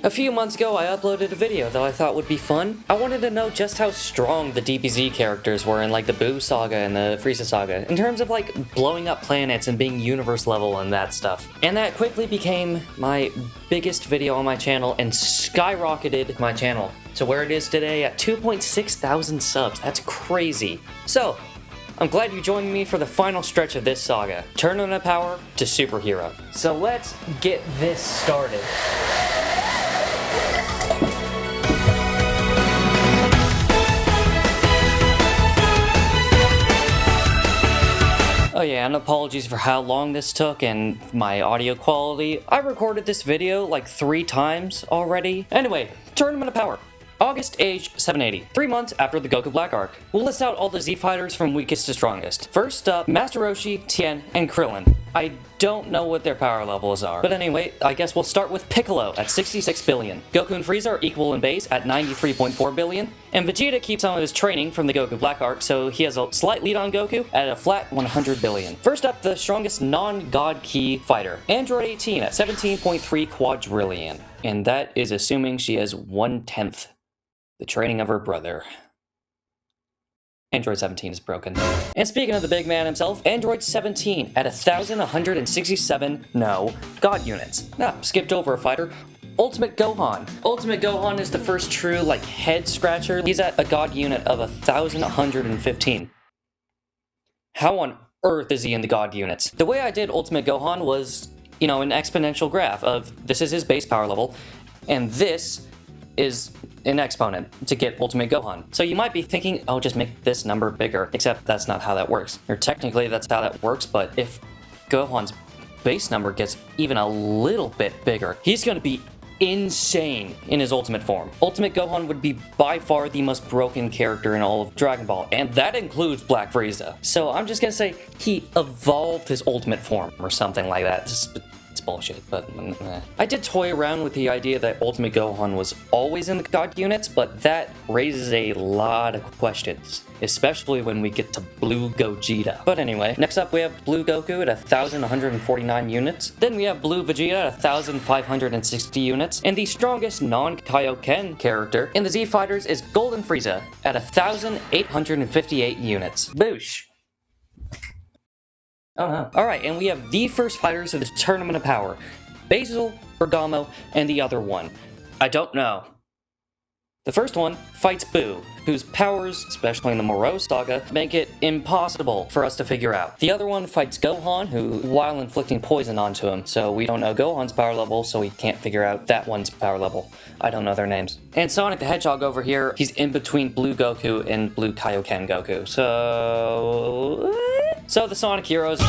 A few months ago, I uploaded a video that I thought would be fun. I wanted to know just how strong the DBZ characters were in like the Boo saga and the Frieza saga, in terms of like blowing up planets and being universe level and that stuff. And that quickly became my biggest video on my channel and skyrocketed my channel to where it is today at 2.6 thousand subs. That's crazy. So, I'm glad you joined me for the final stretch of this saga, Tournament of Power to Superhero. So let's get this started. Oh yeah, and apologies for how long this took and my audio quality. I recorded this video like 3 times already. Anyway, Tournament of Power. August, age 780, 3 months after the Goku Black Arc. We'll list out all the Z fighters from weakest to strongest. First up, Master Roshi, Tien, and Krillin. I don't know what their power levels are, but anyway, I guess we'll start with Piccolo at 66 billion. Goku and Frieza are equal in base at 93.4 billion, and Vegeta keeps some of his training from the Goku Black Arc, so he has a slight lead on Goku at a flat 100 billion. First up, the strongest non-God Ki fighter, Android 18 at 17.3 quadrillion, and that is assuming she has 1/10 the training of her brother. Android 17 is broken. And speaking of the big man himself, Android 17 at 1,167, God units. Skipped over a fighter. Ultimate Gohan. Ultimate Gohan is the first true, head scratcher. He's at a God unit of 1,115. How on earth is he in the God units? The way I did Ultimate Gohan was, an exponential graph of this is his base power level, and this is an exponent to get Ultimate Gohan. So you might be thinking, oh, just make this number bigger, except that's not how that works. Or technically that's how that works, but if Gohan's base number gets even a little bit bigger, he's gonna be insane in his ultimate form. Ultimate Gohan would be by far the most broken character in all of Dragon Ball, and that includes Black Frieza. So I'm just gonna say he evolved his ultimate form or something like that. It's bullshit, but I did toy around with the idea that Ultimate Gohan was always in the God units, but that raises a lot of questions, especially when we get to Blue Gogeta. But anyway, next up we have Blue Goku at 1,149 units. Then we have Blue Vegeta at 1,560 units. And the strongest non-Kaioken character in the Z Fighters is Golden Frieza at 1,858 units. Boosh! Oh no. Alright, and we have the first fighters of the Tournament of Power. Basil, Bergamo, and the other one. I don't know. The first one fights Boo, whose powers, especially in the Moro saga, make it impossible for us to figure out. The other one fights Gohan, who, while inflicting poison onto him, so we don't know Gohan's power level, so we can't figure out that one's power level. I don't know their names. And Sonic the Hedgehog over here, he's in between Blue Goku and Blue Kaioken Goku, So the Sonic heroes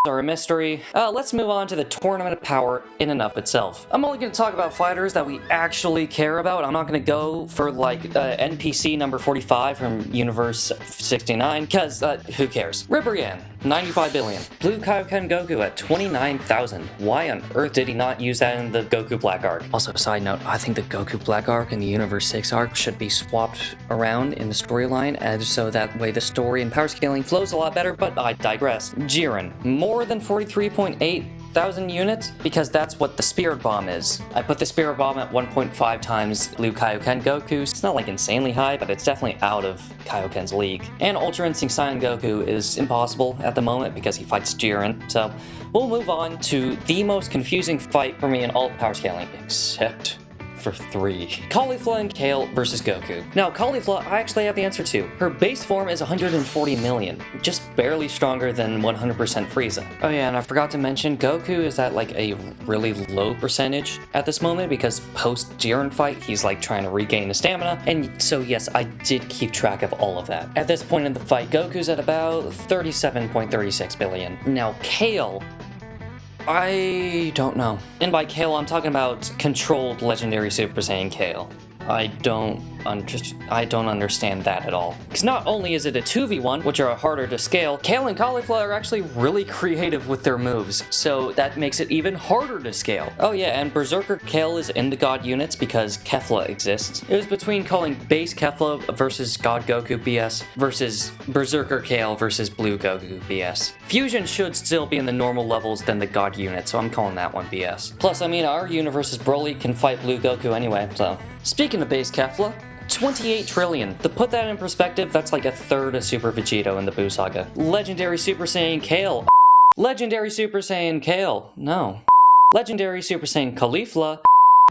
are a mystery. Let's move on to the Tournament of Power in and of itself. I'm only going to talk about fighters that we actually care about. I'm not going to go for NPC number 45 from Universe 69, because who cares? Ribrianne, 95 billion. Blue Kaioken Goku at 29,000. Why on earth did he not use that in the Goku Black Arc? Also, side note, I think the Goku Black Arc and the Universe 6 arc should be swapped around in the storyline, so that way the story and power scaling flows a lot better, but I digress. Jiren, more than 43.8 thousand units, because that's what the Spirit Bomb is. I put the Spirit Bomb at 1.5 times Blue Kaioken Goku. It's not insanely high, but it's definitely out of Kaioken's league. And Ultra Instinct Saiyan Goku is impossible at the moment because he fights Jiren. So we'll move on to the most confusing fight for me in all power scaling, except for 3. Caulifla and Kale versus Goku. Now, Caulifla, I actually have the answer to. Her base form is 140 million, just barely stronger than 100% Frieza. Oh yeah, and I forgot to mention, Goku is at a really low percentage at this moment because post-Jiren fight, he's trying to regain his stamina, and so yes, I did keep track of all of that. At this point in the fight, Goku's at about 37.36 billion. Now, Kale, I don't know. And by Kale, I'm talking about controlled Legendary Super Saiyan Kale. I don't I don't understand that at all. Because not only is it a 2v1, which are harder to scale, Kale and Cauliflower are actually really creative with their moves, so that makes it even harder to scale. Oh yeah, and Berserker Kale is in the God units because Kefla exists. It was between calling base Kefla versus God Goku BS versus Berserker Kale versus Blue Goku BS. Fusion should still be in the normal levels than the God unit, so I'm calling that one BS. Plus, I mean, our universe's Broly can fight Blue Goku anyway, so. Speaking of base Kefla, 28 trillion. To put that in perspective, that's like a third of Super Vegito in the Buu Saga. Legendary Super Saiyan Kale. Legendary Super Saiyan Kale. No. Legendary Super Saiyan Caulifla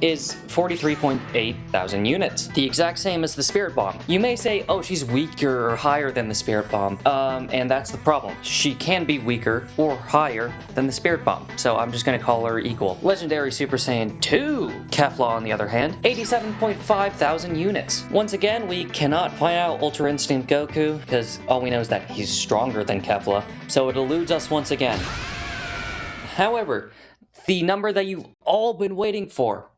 is 43.8 thousand units. The exact same as the Spirit Bomb. You may say, oh, she's weaker or higher than the Spirit Bomb. And that's the problem. She can be weaker or higher than the Spirit Bomb. So I'm just gonna call her equal. Legendary Super Saiyan 2 Kefla, on the other hand, 87.5 thousand units. Once again, we cannot find out Ultra Instinct Goku, because all we know is that he's stronger than Kefla. So it eludes us once again. However, the number that you've all been waiting for,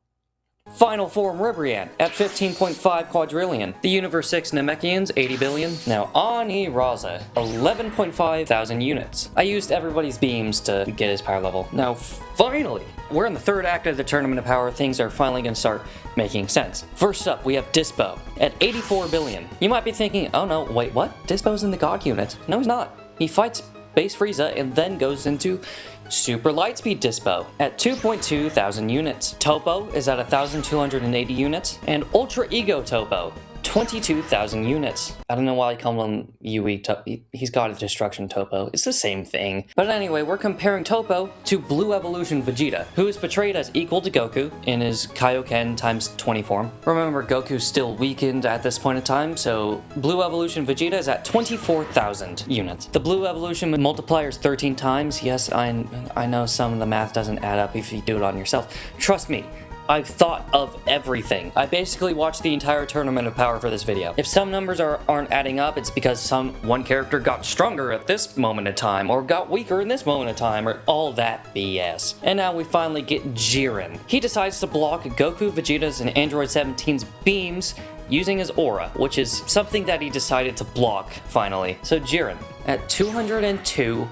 Final Form Ribrianne at 15.5 quadrillion. The Universe 6 Namekians, 80 billion. Now Ani Raza, 11.5 thousand units. I used everybody's beams to get his power level. Now finally, we're in the third act of the Tournament of Power. Things are finally gonna start making sense. First up, we have Dispo at 84 billion. You might be thinking, oh no, wait, what? Dispo's in the God unit. No, he's not. He fights base Frieza and then goes into Super Lightspeed Dispo at 2.2 thousand units. Topo is at 1,280 units, and Ultra Ego Topo, 22,000 units. I don't know why I call him UE Topo. He's got a Destruction Topo. It's the same thing. But anyway, we're comparing Topo to Blue Evolution Vegeta, who is portrayed as equal to Goku in his Kaioken times 20 form. Remember, Goku's still weakened at this point in time, so Blue Evolution Vegeta is at 24,000 units. The Blue Evolution multiplier is 13 times. Yes, I know some of the math doesn't add up if you do it on yourself. Trust me. I've thought of everything. I basically watched the entire Tournament of Power for this video. If some numbers aren't adding up, it's because one character got stronger at this moment in time, or got weaker in this moment in time, or all that BS. And now we finally get Jiren. He decides to block Goku, Vegeta's, and Android 17's beams using his aura, which is something that he decided to block, finally. So Jiren, at 202,000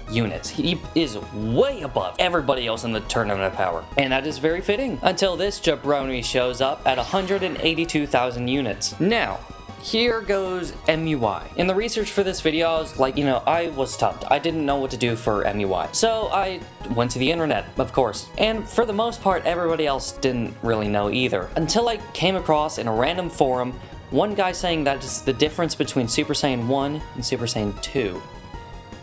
units. He is way above everybody else in the Tournament of Power. And that is very fitting, until this jabroni shows up at 182,000 units. Now, here goes MUI. In the research for this video, I was like, I was stumped. I didn't know what to do for MUI. So I went to the internet, of course. And for the most part, everybody else didn't really know either. Until I came across in a random forum, one guy saying that it's the difference between Super Saiyan 1 and Super Saiyan 2.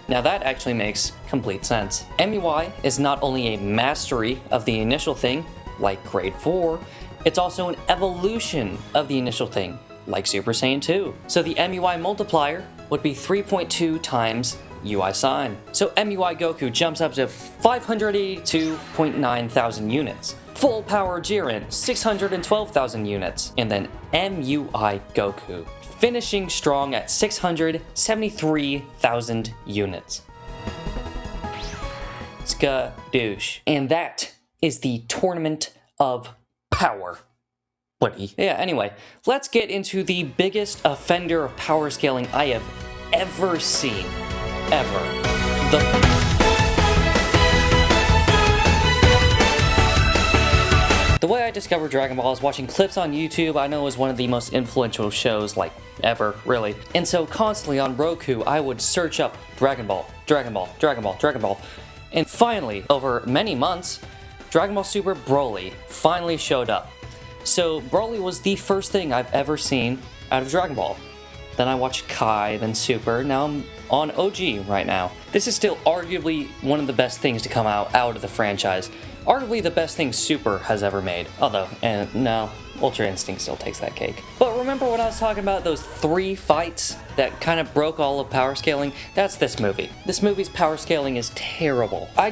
Now that actually makes complete sense. MUI is not only a mastery of the initial thing, like Grade 4, it's also an evolution of the initial thing, like Super Saiyan 2. So the MUI multiplier would be 3.2 times UI sign. So MUI Goku jumps up to 582.9 thousand units. Full power Jiren, 612,000 units. And then MUI Goku, finishing strong at 673,000 units. Skadoosh. And that is the Tournament of Power, buddy. Yeah, anyway, let's get into the biggest offender of power scaling I have ever seen. Ever. The way I discovered Dragon Ball is watching clips on YouTube. I know it was one of the most influential shows, like, ever, really. And so constantly on Roku, I would search up Dragon Ball, Dragon Ball, Dragon Ball, Dragon Ball. And finally, over many months, Dragon Ball Super Broly finally showed up. So Broly was the first thing I've ever seen out of Dragon Ball. Then I watched Kai, then Super, now I'm on OG right now. This is still arguably one of the best things to come out of the franchise. Arguably the best thing Super has ever made. Although, no, Ultra Instinct still takes that cake. But remember when I was talking about those 3 fights that kind of broke all of power scaling? That's this movie. This movie's power scaling is terrible. I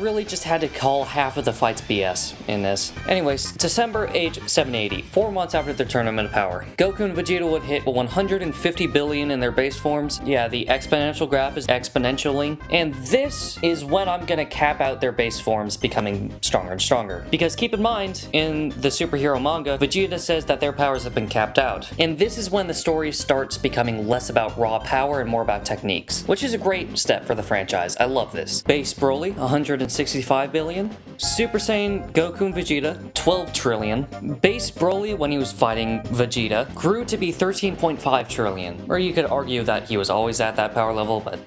really just had to call half of the fights BS in this. Anyways, December age 780, 4 months after the Tournament of Power. Goku and Vegeta would hit 150 billion in their base forms. Yeah, the exponential graph is exponentialing. And this is when I'm gonna cap out their base forms becoming stronger and stronger. Because keep in mind, in the superhero manga, manga, Vegeta says that their powers have been capped out. And this is when the story starts becoming less about raw power and more about techniques, which is a great step for the franchise. I love this. Base Broly, 165 billion. Super Saiyan Goku and Vegeta, 12 trillion. Base Broly, when he was fighting Vegeta, grew to be 13.5 trillion. Or you could argue that he was always at that power level, but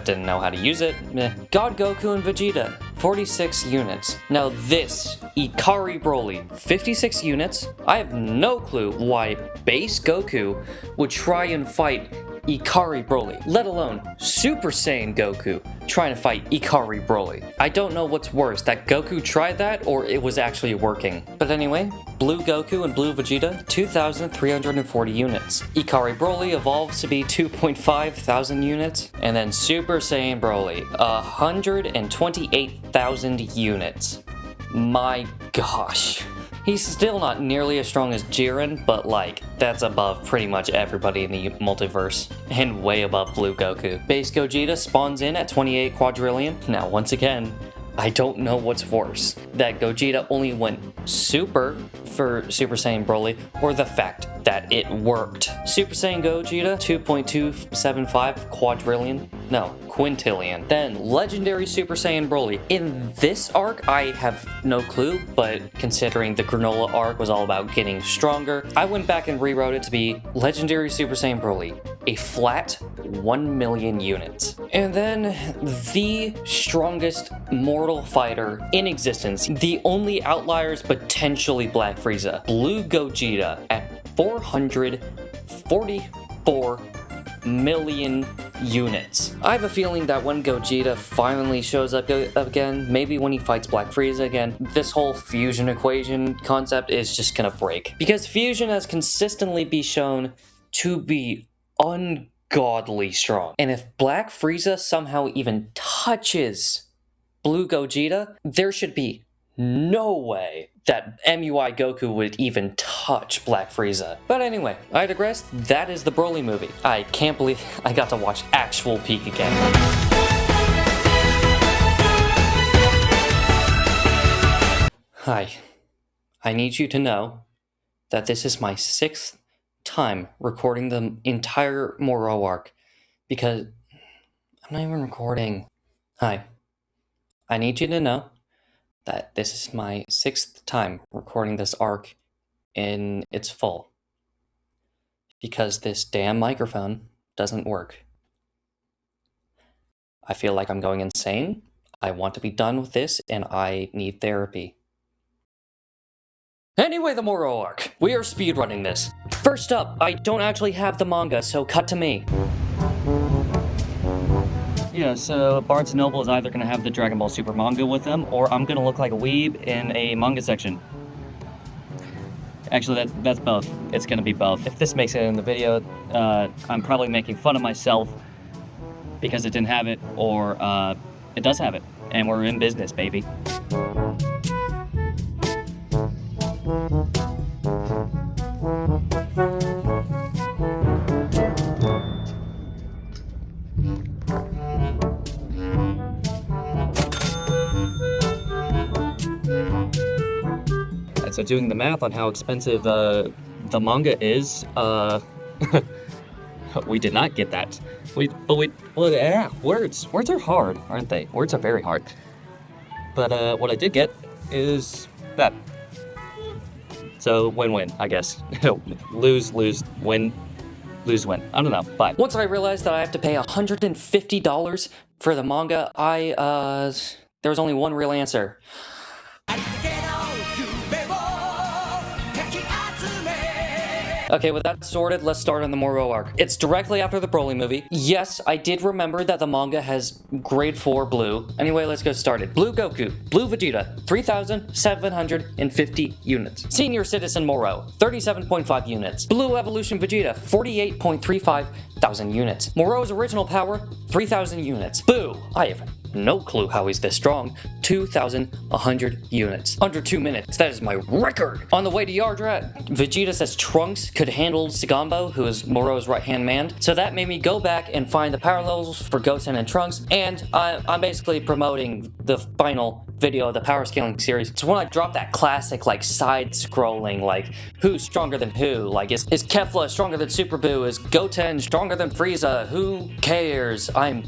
didn't know how to use it. Meh. God Goku and Vegeta, 46 units. Now this, Ikari Broly, 56 units. I have no clue why Base Goku would try and fight Ikari Broly, let alone Super Saiyan Goku trying to fight Ikari Broly. I don't know what's worse, that Goku tried that or it was actually working. But anyway, Blue Goku and Blue Vegeta, 2,340 units. Ikari Broly evolves to be 2.5 thousand units. And then Super Saiyan Broly, 128,000 units. My gosh. He's still not nearly as strong as Jiren, but like, that's above pretty much everybody in the multiverse. And way above Blue Goku. Base Gogeta spawns in at 28 quadrillion. Now, once again, I don't know what's worse. That Gogeta only went super for Super Saiyan Broly, or the fact that it worked. Super Saiyan Gogeta, 2.275 quadrillion. No, quintillion. Then Legendary Super Saiyan Broly. In this arc, I have no clue, but considering the Granolah arc was all about getting stronger, I went back and rewrote it to be Legendary Super Saiyan Broly, a flat 1 million units. And then the strongest mortal fighter in existence, the only outliers potentially Black Frieza, Blue Gogeta at 444 million units. I have a feeling that when Gogeta finally shows up again, maybe when he fights Black Frieza again, this whole fusion equation concept is just gonna break. Because fusion has consistently been shown to be ungodly strong. And if Black Frieza somehow even touches Blue Gogeta, there should be no way that MUI Goku would even touch Black Frieza. But anyway, I digress. That is the Broly movie. I can't believe I got to watch actual Peak again. Hi. I need you to know that this is my 6th time recording the entire Moro arc because I'm not even recording. Hi. I need you to know that this is my 6th time recording this arc in its full because this damn microphone doesn't work. I feel like I'm going insane. I want to be done with this and I need therapy. Anyway, the Moro arc. We are speedrunning this. First up, I don't actually have the manga, so cut to me. Yeah, so Barnes & Noble is either going to have the Dragon Ball Super manga with them, or I'm going to look like a weeb in a manga section. Actually, that's both. It's going to be both. If this makes it in the video, I'm probably making fun of myself because it didn't have it, or it does have it, and we're in business, baby. So doing the math on how expensive the manga is, we did not get that. Words are hard, aren't they? Words are very hard. But what I did get is that. So win-win, I guess. lose, win, lose, win. I don't know, but once I realized that I have to pay $150 for the manga, there was only one real answer. Okay, with that sorted, let's start on the Moro arc. It's directly after the Broly movie. Yes, I did remember that the manga has grade 4 blue. Anyway, let's get started. Blue Goku, Blue Vegeta, 3,750 units. Senior Citizen Moro, 37.5 units. Blue Evolution Vegeta, 48.35 thousand units. Moro's original power, 3,000 units. Boo! I have no clue how he's this strong. 2,100 units. Under 2 minutes. That is my record. On the way to Yardrat, Vegeta says Trunks could handle Sagambo, who is Moro's right-hand man. So that made me go back and find the power levels for Goten and Trunks, and I'm basically promoting the final video of the power scaling series. It's when I drop that classic, like, side-scrolling, like, who's stronger than who? Like, is Kefla stronger than Super Buu? Is Goten stronger than Frieza? Who cares? I'm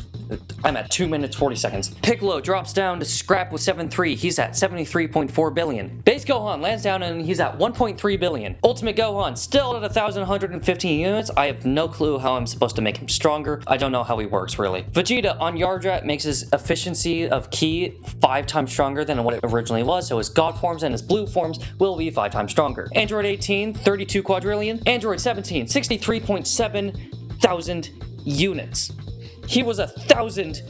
at 2 minutes 40 seconds. Piccolo drops down to scrap with 7-3. He's at 73.4 billion. Base Gohan lands down and he's at 1.3 billion. Ultimate Gohan still at 1,115 units. I have no clue how I'm supposed to make him stronger. I don't know how he works, really. Vegeta on Yardrat makes his efficiency of ki 5 times stronger than what it originally was, so his God forms and his blue forms will be 5 times stronger. Android 18, 32 quadrillion. Android 17, 63.7 thousand units. He was 1,000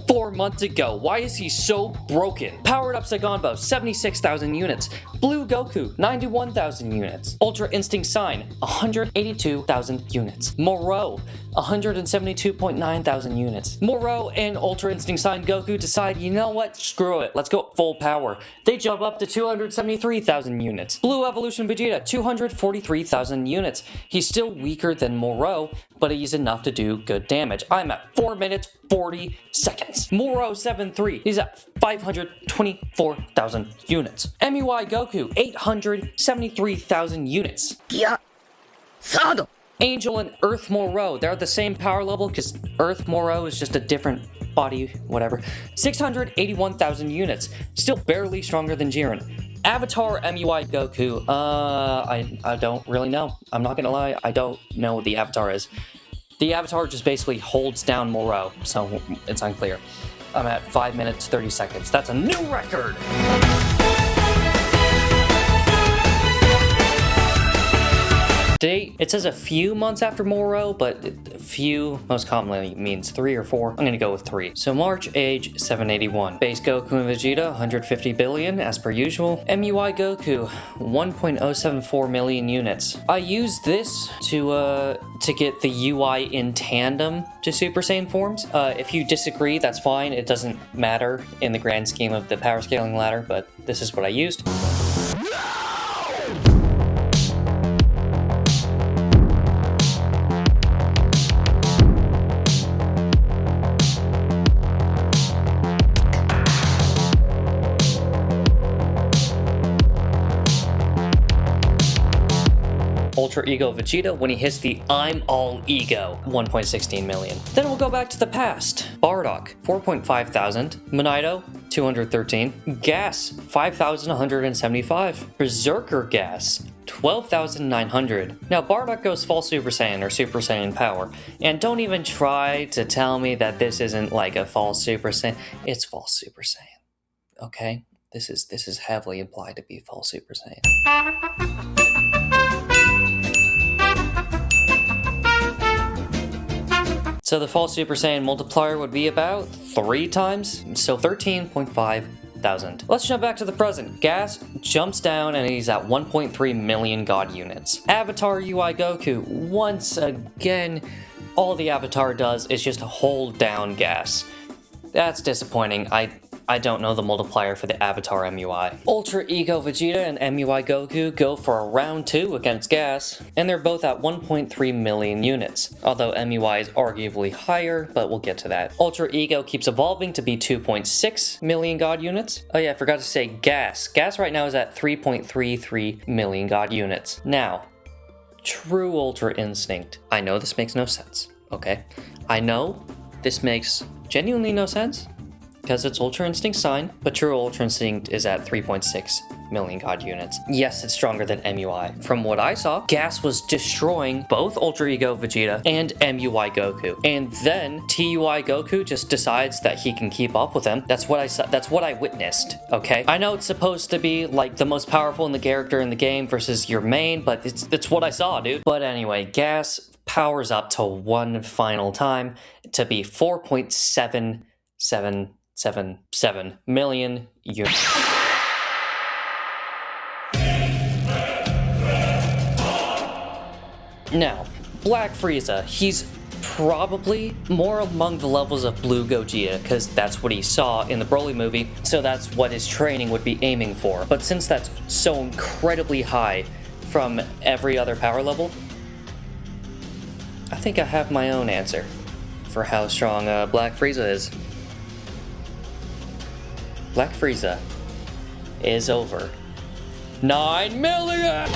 4 months ago. Why is he so broken? Powered up Sagambo, 76,000 units. Blue Goku, 91,000 units. Ultra Instinct Sign, 182,000 units. Moro, 172.9 thousand units. Moro and Ultra Instinct Sign Goku decide, you know what, screw it, let's go full power. They jump up to 273,000 units. Blue Evolution Vegeta, 243,000 units. He's still weaker than Moro, but he's enough to do good damage. I'm at 4 minutes 40 seconds. Moro 7-3, he's at 524,000 units. MUI Goku, 873,000 units. Yeah. Sado. Angel and Earth Moro, they're at the same power level because Earth Moro is just a different body, whatever. 681,000 units, still barely stronger than Jiren. Avatar MUI Goku, I don't really know. I'm not gonna lie, I don't know what the Avatar is. The Avatar just basically holds down Moro, so it's unclear. I'm at 5 minutes 30 seconds. That's a new record! Date, it says a few months after Moro, but a few most commonly means 3 or 4. I'm gonna go with 3. So March, age 781. Base Goku and Vegeta, 150 billion as per usual. MUI Goku, 1.074 million units. I use this to get the UI in tandem to Super Saiyan forms. If you disagree, that's fine. It doesn't matter in the grand scheme of the power scaling ladder, but this is what I used. Ultra Ego Vegeta when he hits the I'm All Ego, 1.16 million. Then we'll go back to the past. Bardock, 4.5 thousand. Monito, 213. Gas, 5,175. Berserker Gas, 12,900. Now Bardock goes full Super Saiyan or Super Saiyan power, and don't even try to tell me that this isn't like a false Super Saiyan. It's false Super Saiyan, okay? This is heavily implied to be false Super Saiyan. So the false Super Saiyan multiplier would be about 3 times, so 13.5 thousand. Let's jump back to the present. Gas jumps down and he's at 1.3 million God units. Avatar UI Goku, once again, all the Avatar does is just hold down Gas. That's disappointing. I don't know the multiplier for the Avatar MUI. Ultra Ego Vegeta and MUI Goku go for a round 2 against Gas, and they're both at 1.3 million units, although MUI is arguably higher, but we'll get to that. Ultra Ego keeps evolving to be 2.6 million God units. Oh yeah, I forgot to say Gas. Gas right now is at 3.33 million God units. Now, True Ultra Instinct. I know this makes no sense, okay? I know this makes genuinely no sense, because it's Ultra Instinct Sign, but True Ultra Instinct is at 3.6 million God units. Yes, it's stronger than MUI. From what I saw, Gas was destroying both Ultra Ego Vegeta and MUI Goku. And then TUI Goku just decides that he can keep up with him. That's what I saw. That's what I witnessed, okay? I know it's supposed to be like the most powerful in the character in the game versus your main, but it's what I saw, dude. But anyway, Gas powers up to one final time to be 4.777 million units. Now, Black Frieza, he's probably more among the levels of Blue Gogeta, because that's what he saw in the Broly movie, so that's what his training would be aiming for. But since that's so incredibly high from every other power level, I think I have my own answer for how strong Black Frieza is. Black Frieza is over 9 million!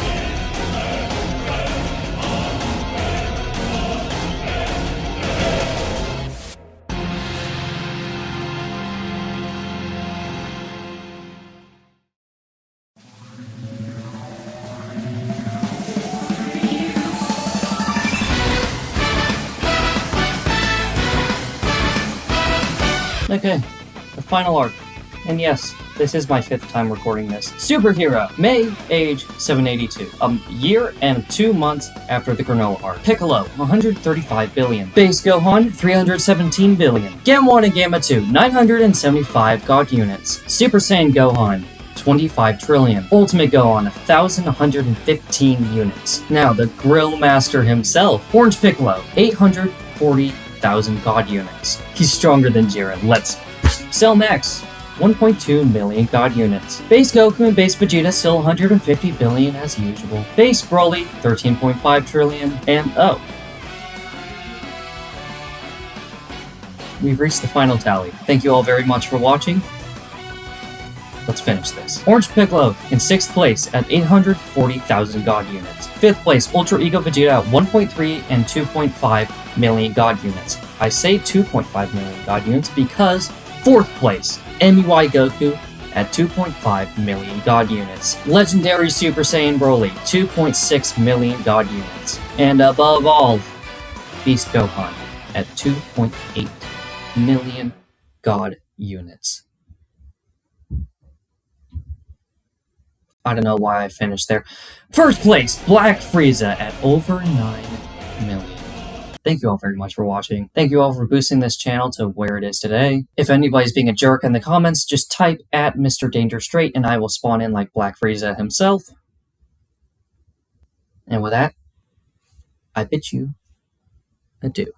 Okay, the final arc. And yes, this is my 5th time recording this. Superhero, May, age 782. A year and 2 months after the Granolah arc. Piccolo, 135 billion. Base Gohan, 317 billion. Gamma 1 and Gamma 2, 975 God units. Super Saiyan Gohan, 25 trillion. Ultimate Gohan, 1,115 units. Now, the Grill Master himself, Orange Piccolo, 840,000 God units. He's stronger than Jiren. Let's... Cell Max, 1.2 million God units. Base Goku and Base Vegeta still 150 billion as usual. Base Broly, 13.5 trillion. And oh, we've reached the final tally. Thank you all very much for watching. Let's finish this. Orange Piccolo in 6th place at 840,000 God units. 5th place, Ultra Ego Vegeta at 1.3 and 2.5 million God units. I say 2.5 million God units because 4th place, MUI Goku at 2.5 million God units. Legendary Super Saiyan Broly, 2.6 million God units. And above all, Beast Gohan at 2.8 million God units. I don't know why I finished there. 1st place, Black Frieza at over 9 million. Thank you all very much for watching. Thank you all for boosting this channel to where it is today. If anybody's being a jerk in the comments, just type at Mr. Danger Straight and I will spawn in like Black Frieza himself. And with that, I bid you adieu.